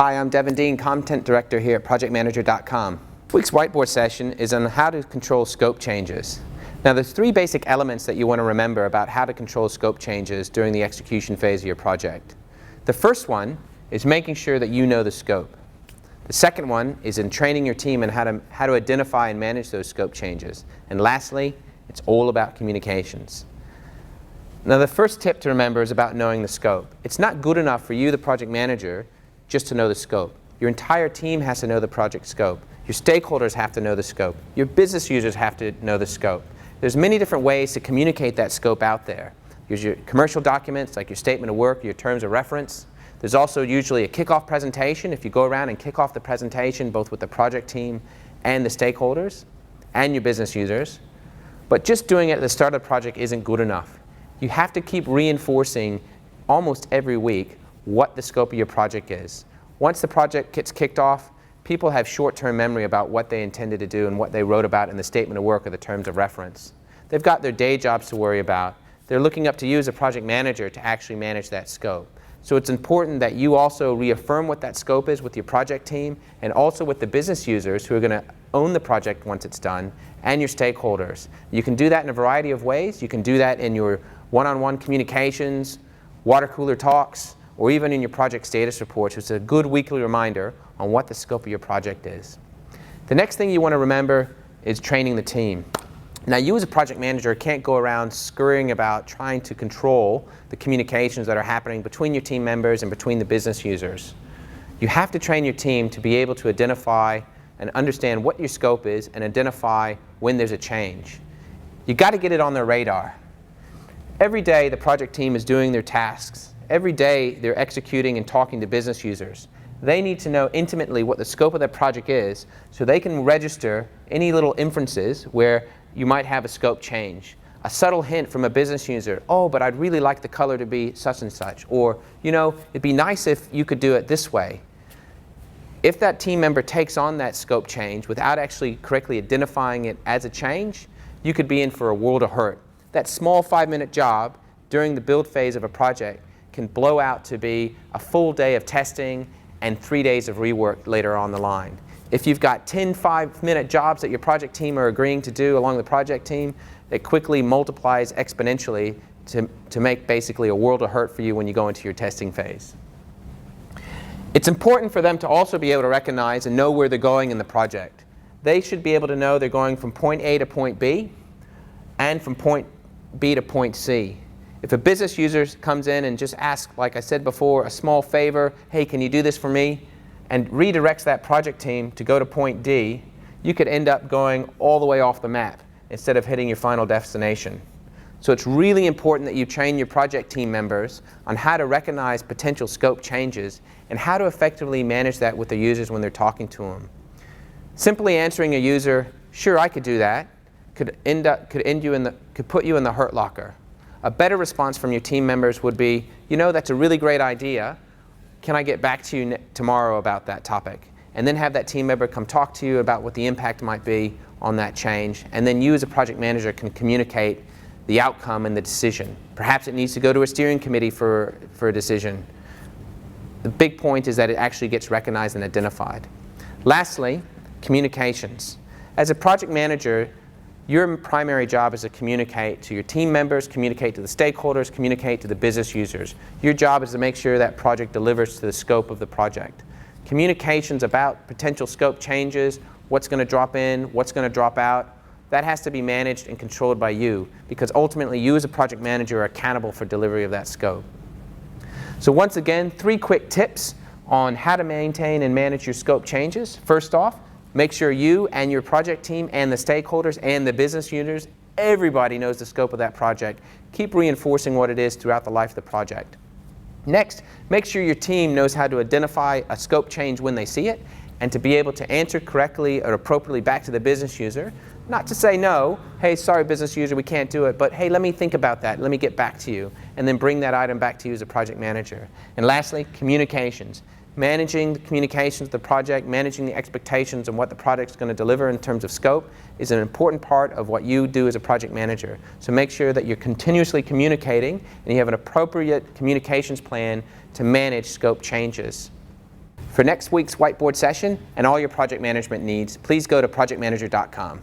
Hi, I'm Devin Dean, Content Director here at ProjectManager.com. This week's whiteboard session is on how to control scope changes. Now, there's three basic elements that you want to remember about how to control scope changes during the execution phase of your project. The first one is making sure that you know the scope. The second one is in training your team on how to identify and manage those scope changes. And lastly, it's all about communications. Now, the first tip to remember is about knowing the scope. It's not good enough for you, the project manager, just to know the scope. Your entire team has to know the project scope. Your stakeholders have to know the scope. Your business users have to know the scope. There's many different ways to communicate that scope out there. There's your commercial documents, like your statement of work, your terms of reference. There's also usually a kickoff presentation if you go around and kick off the presentation both with the project team and the stakeholders and your business users. But just doing it at the start of the project isn't good enough. You have to keep reinforcing almost every week what the scope of your project is. Once the project gets kicked off, people have short-term memory about what they intended to do and what they wrote about in the statement of work or the terms of reference. They've got their day jobs to worry about. They're looking up to you as a project manager to actually manage that scope. So it's important that you also reaffirm what that scope is with your project team and also with the business users who are going to own the project once it's done and your stakeholders. You can do that in a variety of ways. You can do that in your one-on-one communications, water cooler talks, or even in your project status reports, which is a good weekly reminder on what the scope of your project is. The next thing you want to remember is training the team. Now, you as a project manager can't go around scurrying about trying to control the communications that are happening between your team members and between the business users. You have to train your team to be able to identify and understand what your scope is and identify when there's a change. You've got to get it on their radar. Every day, the project team is doing their tasks. Every day, they're executing and talking to business users. They need to know intimately what the scope of that project is so they can register any little inferences where you might have a scope change. A subtle hint from a business user, oh, but I'd really like the color to be such and such. Or, you know, it'd be nice if you could do it this way. If that team member takes on that scope change without actually correctly identifying it as a change, you could be in for a world of hurt. That small 5-minute job during the build phase of a project can blow out to be a full day of testing and 3 days of rework later on the line. If you've got 10 5-minute jobs that your project team are agreeing to do along the project team, it quickly multiplies exponentially to make basically a world of hurt for you when you go into your testing phase. It's important for them to also be able to recognize and know where they're going in the project. They should be able to know they're going from point A to point B and from point B to point C. If a business user comes in and just asks, like I said before, a small favor, hey, can you do this for me, and redirects that project team to go to point D, you could end up going all the way off the map instead of hitting your final destination. So it's really important that you train your project team members on how to recognize potential scope changes and how to effectively manage that with the users when they're talking to them. Simply answering a user, sure, I could do that, could put you in the hurt locker. A better response from your team members would be, you know, that's a really great idea. Can I get back to you tomorrow about that topic? And then have that team member come talk to you about what the impact might be on that change. And then you as a project manager can communicate the outcome and the decision. Perhaps it needs to go to a steering committee for a decision. The big point is that it actually gets recognized and identified. Lastly, communications. As a project manager, your primary job is to communicate to your team members, communicate to the stakeholders, communicate to the business users. Your job is to make sure that project delivers to the scope of the project. Communications about potential scope changes, what's going to drop in, what's going to drop out, that has to be managed and controlled by you because ultimately you as a project manager are accountable for delivery of that scope. So once again, 3 quick tips on how to maintain and manage your scope changes. First off, make sure you and your project team and the stakeholders and the business users, everybody knows the scope of that project. Keep reinforcing what it is throughout the life of the project. Next, make sure your team knows how to identify a scope change when they see it and to be able to answer correctly or appropriately back to the business user. Not to say no, hey, sorry business user, we can't do it, but hey, let me think about that, let me get back to you, and then bring that item back to you as a project manager. And lastly, communications. Managing the communications of the project, managing the expectations and what the project's going to deliver in terms of scope is an important part of what you do as a project manager. So make sure that you're continuously communicating and you have an appropriate communications plan to manage scope changes. For next week's whiteboard session and all your project management needs, please go to projectmanager.com.